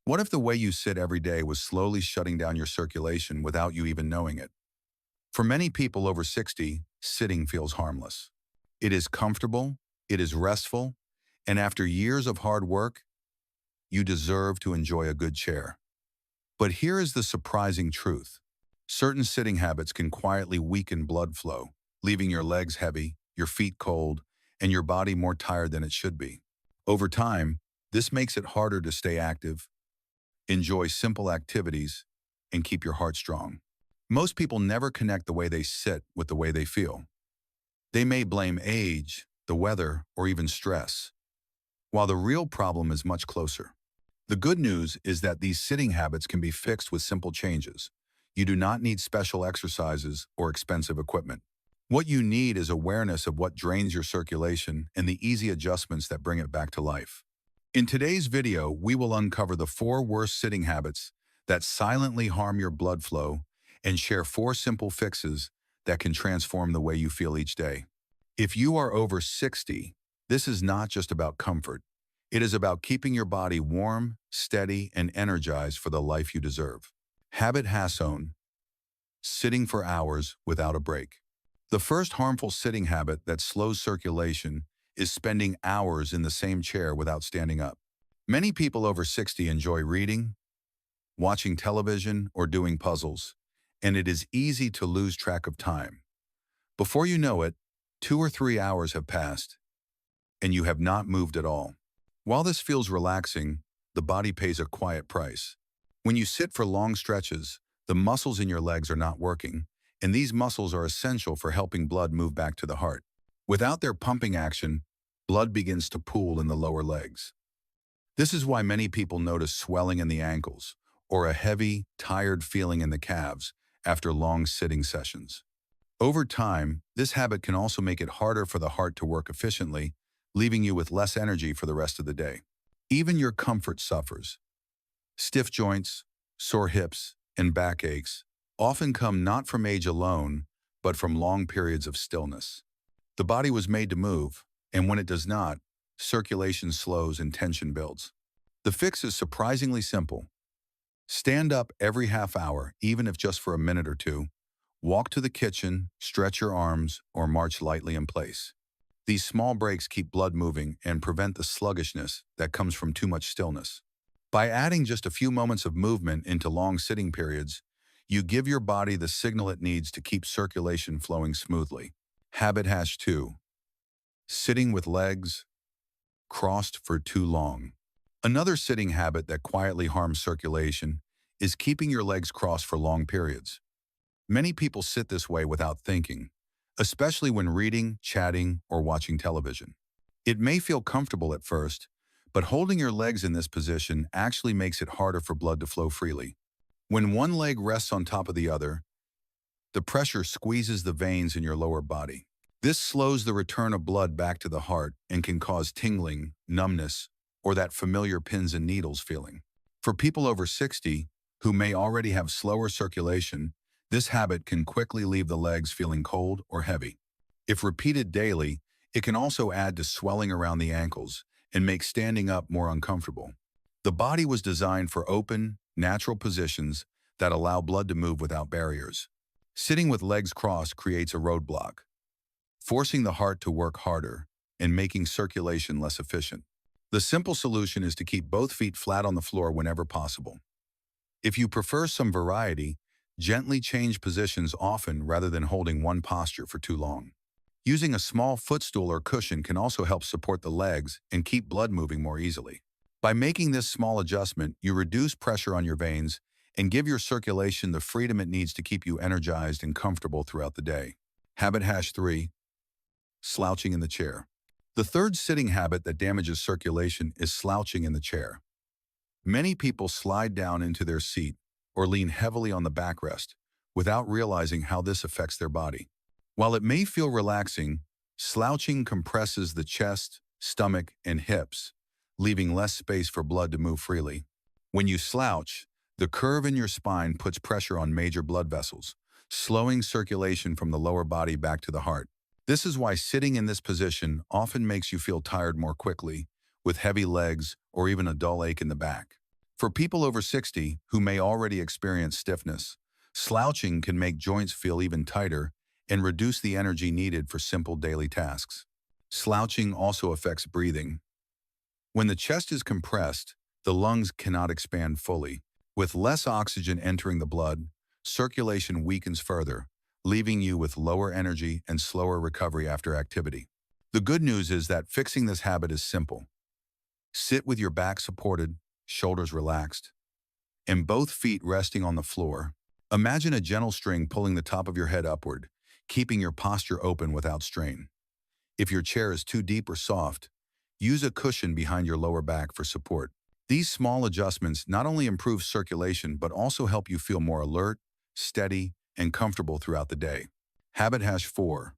What if the way you sit every day was slowly shutting down your circulation without you even knowing it? For many people over 60, sitting feels harmless. It is comfortable, it is restful, and after years of hard work, you deserve to enjoy a good chair. But here is the surprising truth. Certain sitting habits can quietly weaken blood flow, leaving your legs heavy, your feet cold, and your body more tired than it should be. Over time, this makes it harder to stay active, enjoy simple activities, and keep your heart strong. Most people never connect the way they sit with the way they feel. They may blame age, the weather, or even stress, while the real problem is much closer. The good news is that these sitting habits can be fixed with simple changes. You do not need special exercises or expensive equipment. What you need is awareness of what drains your circulation and the easy adjustments that bring it back to life. In today's video, we will uncover the 4 worst sitting habits that silently harm your blood flow and share 4 simple fixes that can transform the way you feel each day. If you are over 60, this is not just about comfort. It is about keeping your body warm, steady, and energized for the life you deserve. Habit Hasson, sitting for hours without a break. The first harmful sitting habit that slows circulation is spending hours in the same chair without standing up. Many people over 60 enjoy reading, watching television, or doing puzzles, and it is easy to lose track of time. Before you know it, 2 or 3 hours have passed, and you have not moved at all. While this feels relaxing, the body pays a quiet price. When you sit for long stretches, the muscles in your legs are not working, and these muscles are essential for helping blood move back to the heart. Without their pumping action, blood begins to pool in the lower legs. This is why many people notice swelling in the ankles or a heavy, tired feeling in the calves after long sitting sessions. Over time, this habit can also make it harder for the heart to work efficiently, leaving you with less energy for the rest of the day. Even your comfort suffers. Stiff joints, sore hips, and backaches often come not from age alone, but from long periods of stillness. The body was made to move, and when it does not, circulation slows and tension builds. The fix is surprisingly simple. Stand up every half hour, even if just for a minute or two. Walk to the kitchen, stretch your arms, or march lightly in place. These small breaks keep blood moving and prevent the sluggishness that comes from too much stillness. By adding just a few moments of movement into long sitting periods, you give your body the signal it needs to keep circulation flowing smoothly. Habit #2. Sitting with legs crossed for too long. Another sitting habit that quietly harms circulation is keeping your legs crossed for long periods. Many people sit this way without thinking, especially when reading, chatting, or watching television. It may feel comfortable at first, but holding your legs in this position actually makes it harder for blood to flow freely. When one leg rests on top of the other, the pressure squeezes the veins in your lower body. This slows the return of blood back to the heart and can cause tingling, numbness, or that familiar pins and needles feeling. For people over 60, who may already have slower circulation, this habit can quickly leave the legs feeling cold or heavy. If repeated daily, it can also add to swelling around the ankles and make standing up more uncomfortable. The body was designed for open, natural positions that allow blood to move without barriers. Sitting with legs crossed creates a roadblock, forcing the heart to work harder and making circulation less efficient. The simple solution is to keep both feet flat on the floor whenever possible. If you prefer some variety, gently change positions often rather than holding one posture for too long. Using a small footstool or cushion can also help support the legs and keep blood moving more easily. By making this small adjustment, you reduce pressure on your veins and give your circulation the freedom it needs to keep you energized and comfortable throughout the day. Habit #3. Slouching in the chair. The third sitting habit that damages circulation is slouching in the chair. Many people slide down into their seat or lean heavily on the backrest without realizing how this affects their body. While it may feel relaxing, slouching compresses the chest, stomach, and hips, leaving less space for blood to move freely. When you slouch, the curve in your spine puts pressure on major blood vessels, slowing circulation from the lower body back to the heart. This is why sitting in this position often makes you feel tired more quickly, with heavy legs or even a dull ache in the back. For people over 60 who may already experience stiffness, slouching can make joints feel even tighter and reduce the energy needed for simple daily tasks. Slouching also affects breathing. When the chest is compressed, the lungs cannot expand fully. With less oxygen entering the blood, circulation weakens further, leaving you with lower energy and slower recovery after activity. The good news is that fixing this habit is simple. Sit with your back supported, shoulders relaxed, and both feet resting on the floor. Imagine a gentle string pulling the top of your head upward, keeping your posture open without strain. If your chair is too deep or soft, use a cushion behind your lower back for support. These small adjustments not only improve circulation but also help you feel more alert, steady, and comfortable throughout the day. Habit hash 4.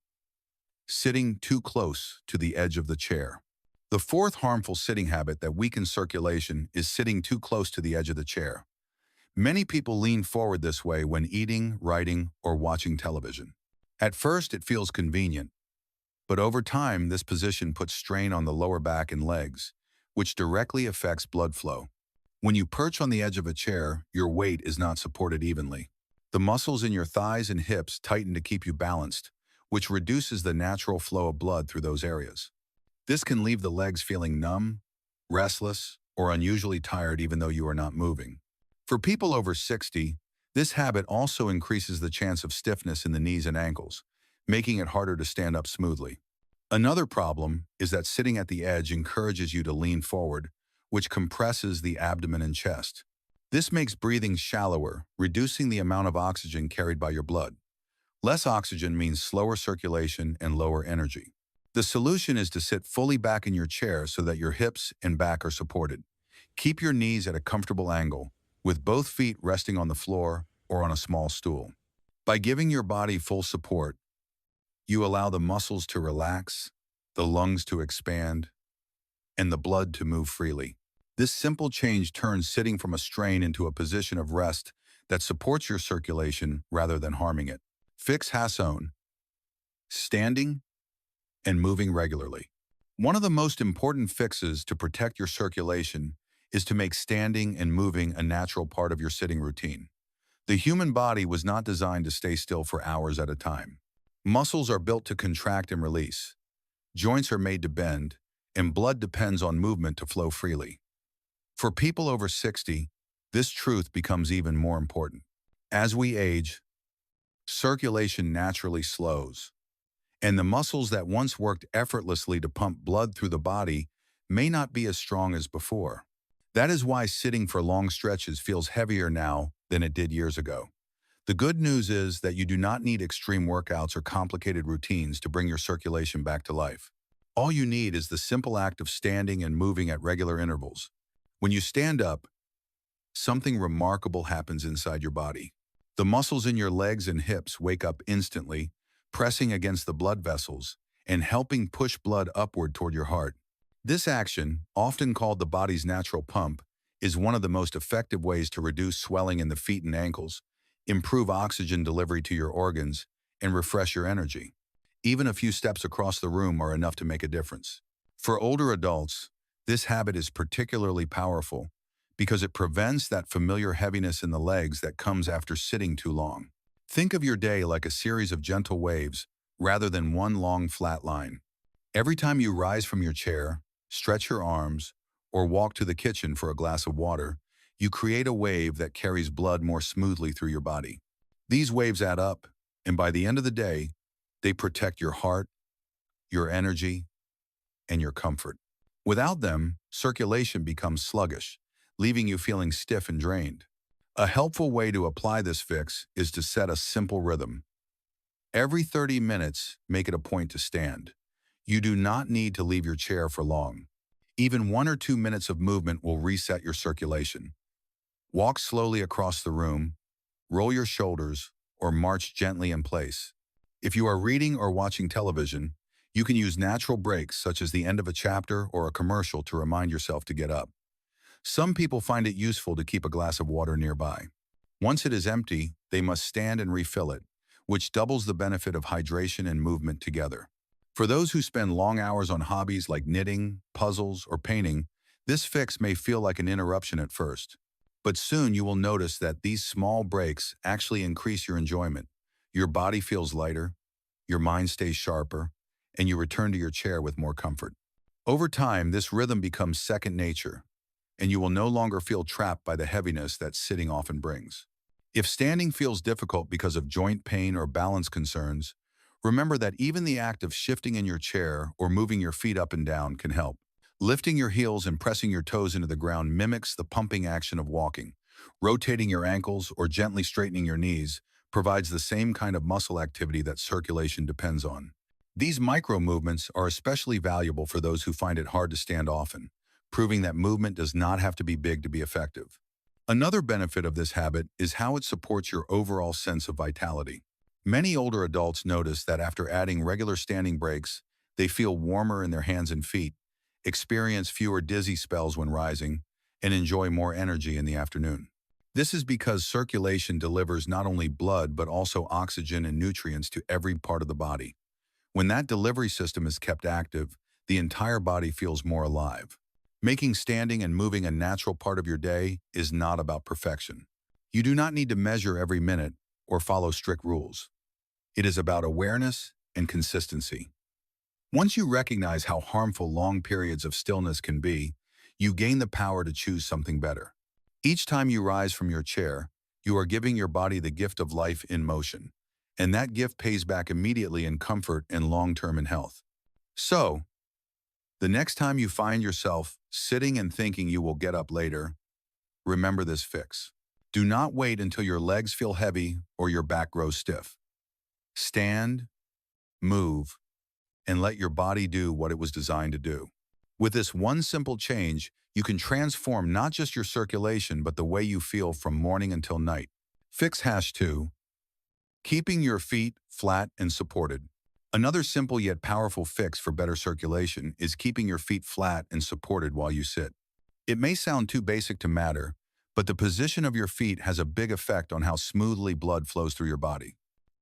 Sitting too close to the edge of the chair. The fourth harmful sitting habit that weakens circulation is sitting too close to the edge of the chair. Many people lean forward this way when eating, writing, or watching television. At first, it feels convenient, but over time, this position puts strain on the lower back and legs, which directly affects blood flow. When you perch on the edge of a chair, your weight is not supported evenly. The muscles in your thighs and hips tighten to keep you balanced, which reduces the natural flow of blood through those areas. This can leave the legs feeling numb, restless, or unusually tired even though you are not moving. For people over 60, this habit also increases the chance of stiffness in the knees and ankles, making it harder to stand up smoothly. Another problem is that sitting at the edge encourages you to lean forward, which compresses the abdomen and chest. This makes breathing shallower, reducing the amount of oxygen carried by your blood. Less oxygen means slower circulation and lower energy. The solution is to sit fully back in your chair so that your hips and back are supported. Keep your knees at a comfortable angle, with both feet resting on the floor or on a small stool. By giving your body full support, you allow the muscles to relax, the lungs to expand, and the blood to move freely. This simple change turns sitting from a strain into a position of rest that supports your circulation rather than harming it. Fix Hasson. Standing and moving regularly. One of the most important fixes to protect your circulation is to make standing and moving a natural part of your sitting routine. The human body was not designed to stay still for hours at a time. Muscles are built to contract and release. Joints are made to bend, and blood depends on movement to flow freely. For people over 60, this truth becomes even more important. As we age, circulation naturally slows, and the muscles that once worked effortlessly to pump blood through the body may not be as strong as before. That is why sitting for long stretches feels heavier now than it did years ago. The good news is that you do not need extreme workouts or complicated routines to bring your circulation back to life. All you need is the simple act of standing and moving at regular intervals. When you stand up, something remarkable happens inside your body. The muscles in your legs and hips wake up instantly, pressing against the blood vessels and helping push blood upward toward your heart. This action, often called the body's natural pump, is one of the most effective ways to reduce swelling in the feet and ankles, improve oxygen delivery to your organs, and refresh your energy. Even a few steps across the room are enough to make a difference. For older adults, this habit is particularly powerful because it prevents that familiar heaviness in the legs that comes after sitting too long. Think of your day like a series of gentle waves rather than one long flat line. Every time you rise from your chair, stretch your arms, or walk to the kitchen for a glass of water, you create a wave that carries blood more smoothly through your body. These waves add up, and by the end of the day, they protect your heart, your energy, and your comfort. Without them, circulation becomes sluggish, leaving you feeling stiff and drained. A helpful way to apply this fix is to set a simple rhythm. Every 30 minutes, make it a point to stand. You do not need to leave your chair for long. Even 1 or 2 minutes of movement will reset your circulation. Walk slowly across the room, roll your shoulders, or march gently in place. If you are reading or watching television, you can use natural breaks such as the end of a chapter or a commercial to remind yourself to get up. Some people find it useful to keep a glass of water nearby. Once it is empty, they must stand and refill it, which doubles the benefit of hydration and movement together. For those who spend long hours on hobbies like knitting, puzzles, or painting, this fix may feel like an interruption at first. But soon you will notice that these small breaks actually increase your enjoyment. Your body feels lighter, your mind stays sharper, and you return to your chair with more comfort. Over time, this rhythm becomes second nature, and you will no longer feel trapped by the heaviness that sitting often brings. If standing feels difficult because of joint pain or balance concerns, remember that even the act of shifting in your chair or moving your feet up and down can help. Lifting your heels and pressing your toes into the ground mimics the pumping action of walking. Rotating your ankles or gently straightening your knees provides the same kind of muscle activity that circulation depends on. These micro movements are especially valuable for those who find it hard to stand often, proving that movement does not have to be big to be effective. Another benefit of this habit is how it supports your overall sense of vitality. Many older adults notice that after adding regular standing breaks, they feel warmer in their hands and feet, experience fewer dizzy spells when rising, and enjoy more energy in the afternoon. This is because circulation delivers not only blood but also oxygen and nutrients to every part of the body. When that delivery system is kept active, the entire body feels more alive. Making standing and moving a natural part of your day is not about perfection. You do not need to measure every minute or follow strict rules. It is about awareness and consistency. Once you recognize how harmful long periods of stillness can be, you gain the power to choose something better. Each time you rise from your chair, you are giving your body the gift of life in motion, and that gift pays back immediately in comfort and long-term in health. So, the next time you find yourself sitting and thinking you will get up later, remember this fix. Do not wait until your legs feel heavy or your back grows stiff. Stand, move, and let your body do what it was designed to do. With this one simple change, you can transform not just your circulation but the way you feel from morning until night. Fix #2. Keeping your feet flat and supported. Another simple yet powerful fix for better circulation is keeping your feet flat and supported while you sit. It may sound too basic to matter, but the position of your feet has a big effect on how smoothly blood flows through your body.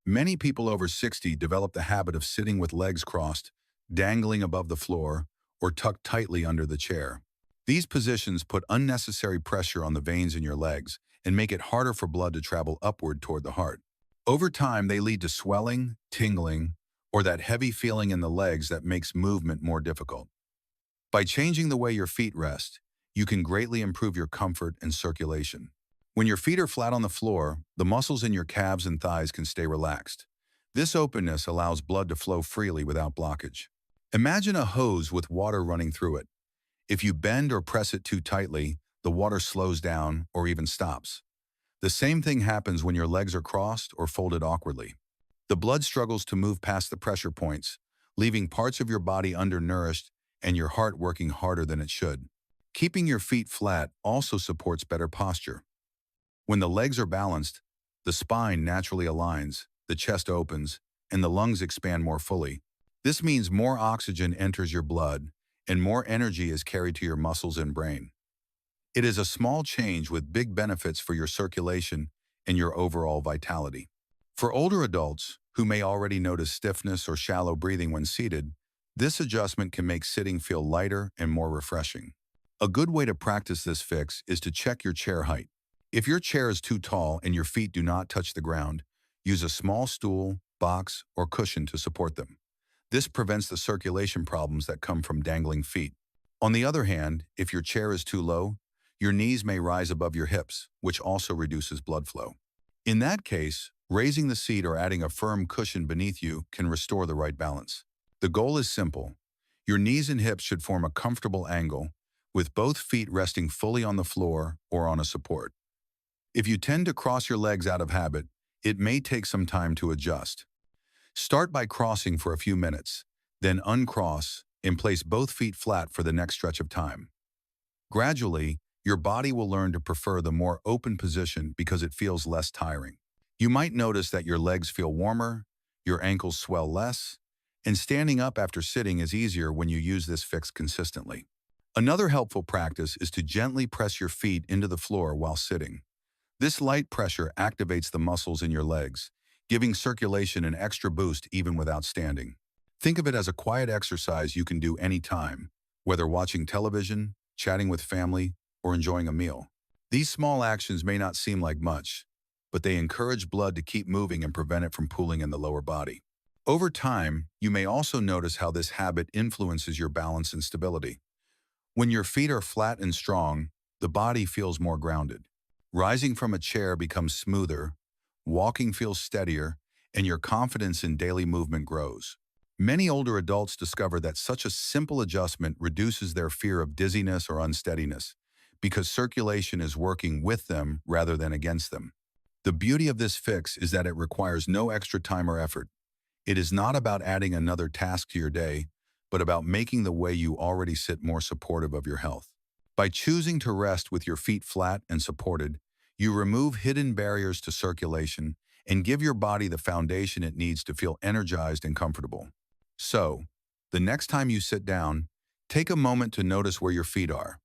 Many people over 60 develop the habit of sitting with legs crossed, dangling above the floor, or tucked tightly under the chair. These positions put unnecessary pressure on the veins in your legs and make it harder for blood to travel upward toward the heart. Over time, they lead to swelling, tingling, or that heavy feeling in the legs that makes movement more difficult. By changing the way your feet rest, you can greatly improve your comfort and circulation. When your feet are flat on the floor, the muscles in your calves and thighs can stay relaxed. This openness allows blood to flow freely without blockage. Imagine a hose with water running through it. If you bend or press it too tightly, the water slows down or even stops. The same thing happens when your legs are crossed or folded awkwardly. The blood struggles to move past the pressure points, leaving parts of your body undernourished and your heart working harder than it should. Keeping your feet flat also supports better posture. When the legs are balanced, the spine naturally aligns, the chest opens, and the lungs expand more fully. This means more oxygen enters your blood and more energy is carried to your muscles and brain. It is a small change with big benefits for your circulation and your overall vitality. For older adults who may already notice stiffness or shallow breathing when seated, this adjustment can make sitting feel lighter and more refreshing. A good way to practice this fix is to check your chair height. If your chair is too tall and your feet do not touch the ground, use a small stool, box, or cushion to support them. This prevents the circulation problems that come from dangling feet. On the other hand, if your chair is too low, your knees may rise above your hips, which also reduces blood flow. In that case, raising the seat or adding a firm cushion beneath you can restore the right balance. The goal is simple. Your knees and hips should form a comfortable angle, with both feet resting fully on the floor or on a support. If you tend to cross your legs out of habit, it may take some time to adjust. Start by crossing for a few minutes, then uncross and place both feet flat for the next stretch of time. Gradually, your body will learn to prefer the more open position because it feels less tiring. You might notice that your legs feel warmer, your ankles swell less, and standing up after sitting is easier when you use this fix consistently. Another helpful practice is to gently press your feet into the floor while sitting. This light pressure activates the muscles in your legs, giving circulation an extra boost even without standing. Think of it as a quiet exercise you can do anytime, whether watching television, chatting with family, or enjoying a meal. These small actions may not seem like much, but they encourage blood to keep moving and prevent it from pooling in the lower body. Over time, you may also notice how this habit influences your balance and stability. When your feet are flat and strong, the body feels more grounded. Rising from a chair becomes smoother, walking feels steadier, and your confidence in daily movement grows. Many older adults discover that such a simple adjustment reduces their fear of dizziness or unsteadiness, because circulation is working with them rather than against them. The beauty of this fix is that it requires no extra time or effort. It is not about adding another task to your day, but about making the way you already sit more supportive of your health. By choosing to rest with your feet flat and supported, you remove hidden barriers to circulation and give your body the foundation it needs to feel energized and comfortable. So, the next time you sit down, take a moment to notice where your feet are.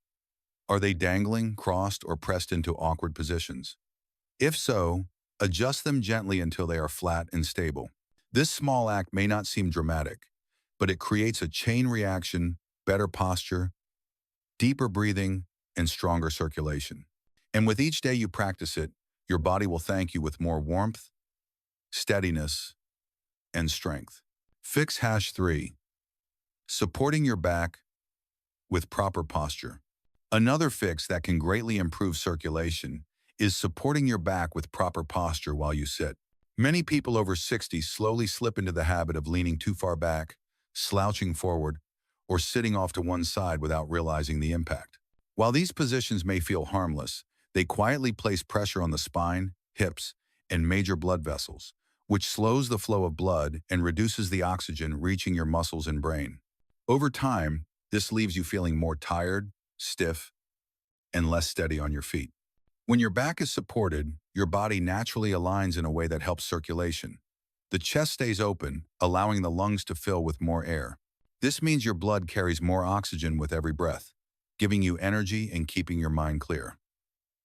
Are they dangling, crossed, or pressed into awkward positions? If so, adjust them gently until they are flat and stable. This small act may not seem dramatic, but it creates a chain reaction, better posture, deeper breathing, and stronger circulation. And with each day you practice it, your body will thank you with more warmth, steadiness, and strength. Fix #3. Supporting your back with proper posture. Another fix that can greatly improve circulation is supporting your back with proper posture while you sit. Many people over 60 slowly slip into the habit of leaning too far back, slouching forward, or sitting off to one side without realizing the impact. While these positions may feel harmless, they quietly place pressure on the spine, hips, and major blood vessels, which slows the flow of blood and reduces the oxygen reaching your muscles and brain. Over time, this leaves you feeling more tired, stiff, and less steady on your feet. When your back is supported, your body naturally aligns in a way that helps circulation. The chest stays open, allowing the lungs to fill with more air. This means your blood carries more oxygen with every breath, giving you energy and keeping your mind clear.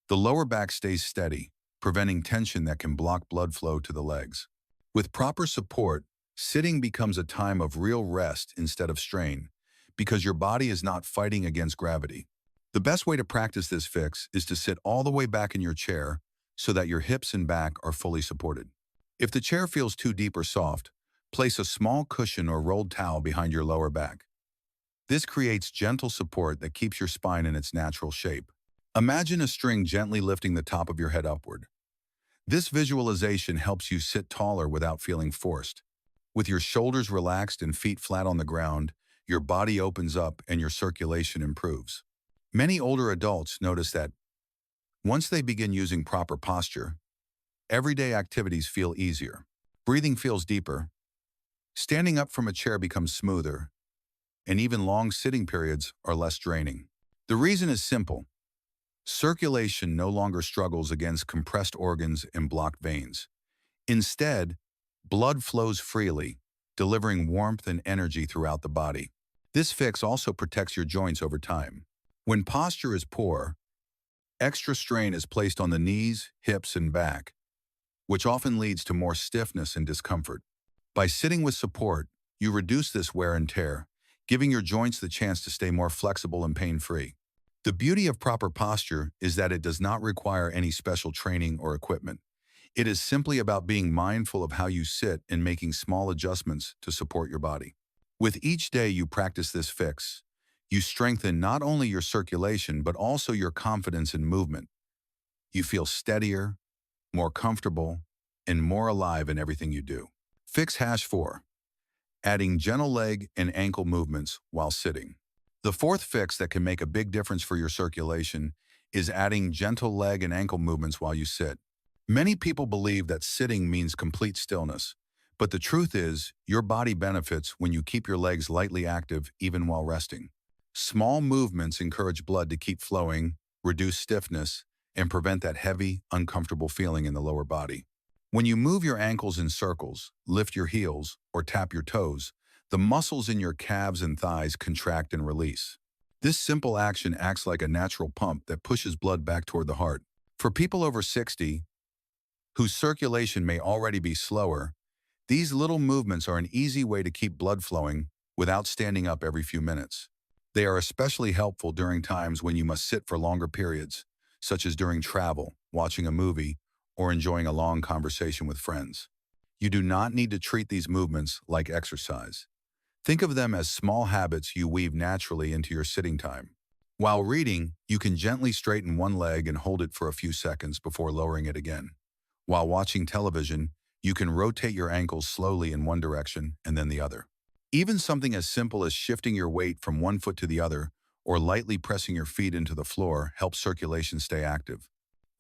The lower back stays steady, preventing tension that can block blood flow to the legs. With proper support, sitting becomes a time of real rest instead of strain, because your body is not fighting against gravity. The best way to practice this fix is to sit all the way back in your chair so that your hips and back are fully supported. If the chair feels too deep or soft, place a small cushion or rolled towel behind your lower back. This creates gentle support that keeps your spine in its natural shape. Imagine a string gently lifting the top of your head upward. This visualization helps you sit taller without feeling forced. With your shoulders relaxed and feet flat on the ground, your body opens up and your circulation improves. Many older adults notice that once they begin using proper posture, everyday activities feel easier. Breathing feels deeper. Standing up from a chair becomes smoother, and even long sitting periods are less draining. The reason is simple. Circulation no longer struggles against compressed organs and blocked veins. Instead, blood flows freely, delivering warmth and energy throughout the body. This fix also protects your joints over time. When posture is poor, extra strain is placed on the knees, hips, and back, which often leads to more stiffness and discomfort. By sitting with support, you reduce this wear and tear, giving your joints the chance to stay more flexible and pain-free. The beauty of proper posture is that it does not require any special training or equipment. It is simply about being mindful of how you sit and making small adjustments to support your body. With each day you practice this fix, you strengthen not only your circulation but also your confidence in movement. You feel steadier, more comfortable, and more alive in everything you do. Fix #4. Adding gentle leg and ankle movements while sitting. The fourth fix that can make a big difference for your circulation is adding gentle leg and ankle movements while you sit. Many people believe that sitting means complete stillness, but the truth is, your body benefits when you keep your legs lightly active even while resting. Small movements encourage blood to keep flowing, reduce stiffness, and prevent that heavy, uncomfortable feeling in the lower body. When you move your ankles in circles, lift your heels, or tap your toes, the muscles in your calves and thighs contract and release. This simple action acts like a natural pump that pushes blood back toward the heart. For people over 60, whose circulation may already be slower, these little movements are an easy way to keep blood flowing without standing up every few minutes. They are especially helpful during times when you must sit for longer periods, such as during travel, watching a movie, or enjoying a long conversation with friends. You do not need to treat these movements like exercise. Think of them as small habits you weave naturally into your sitting time. While reading, you can gently straighten one leg and hold it for a few seconds before lowering it again. While watching television, you can rotate your ankles slowly in one direction and then the other. Even something as simple as shifting your weight from one foot to the other or lightly pressing your feet into the floor helps circulation stay active.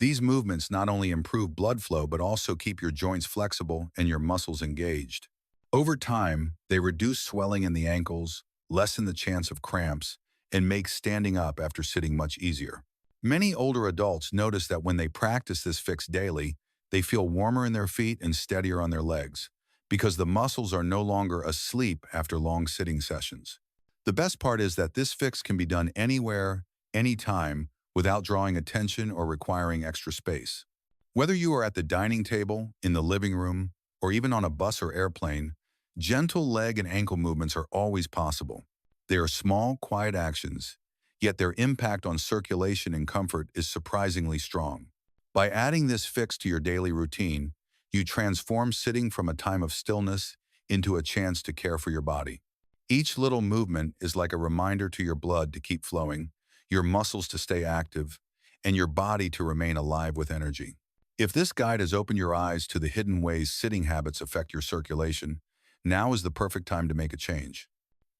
These movements not only improve blood flow but also keep your joints flexible and your muscles engaged. Over time, they reduce swelling in the ankles, lessen the chance of cramps, and make standing up after sitting much easier. Many older adults notice that when they practice this fix daily, they feel warmer in their feet and steadier on their legs, because the muscles are no longer asleep after long sitting sessions. The best part is that this fix can be done anywhere, anytime, without drawing attention or requiring extra space. Whether you are at the dining table, in the living room, or even on a bus or airplane, gentle leg and ankle movements are always possible. They are small, quiet actions, yet their impact on circulation and comfort is surprisingly strong. By adding this fix to your daily routine, you transform sitting from a time of stillness into a chance to care for your body. Each little movement is like a reminder to your blood to keep flowing, your muscles to stay active, and your body to remain alive with energy. If this guide has opened your eyes to the hidden ways sitting habits affect your circulation, now is the perfect time to make a change.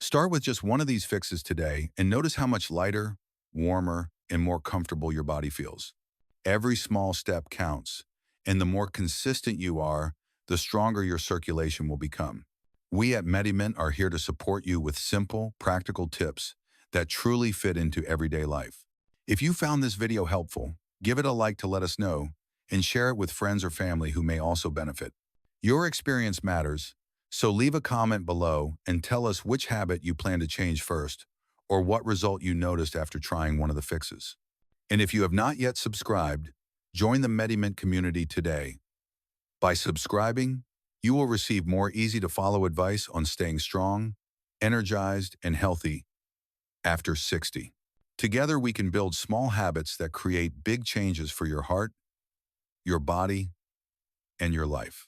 Start with just one of these fixes today and notice how much lighter, warmer, and more comfortable your body feels. Every small step counts, and the more consistent you are, the stronger your circulation will become. We at MediMint are here to support you with simple, practical tips that truly fit into everyday life. If you found this video helpful, give it a like to let us know, and share it with friends or family who may also benefit. Your experience matters, so leave a comment below and tell us which habit you plan to change first, or what result you noticed after trying one of the fixes. And if you have not yet subscribed, join the MediMint community today. By subscribing, you will receive more easy-to-follow advice on staying strong, energized, and healthy after 60. Together, we can build small habits that create big changes for your heart, your body, and your life.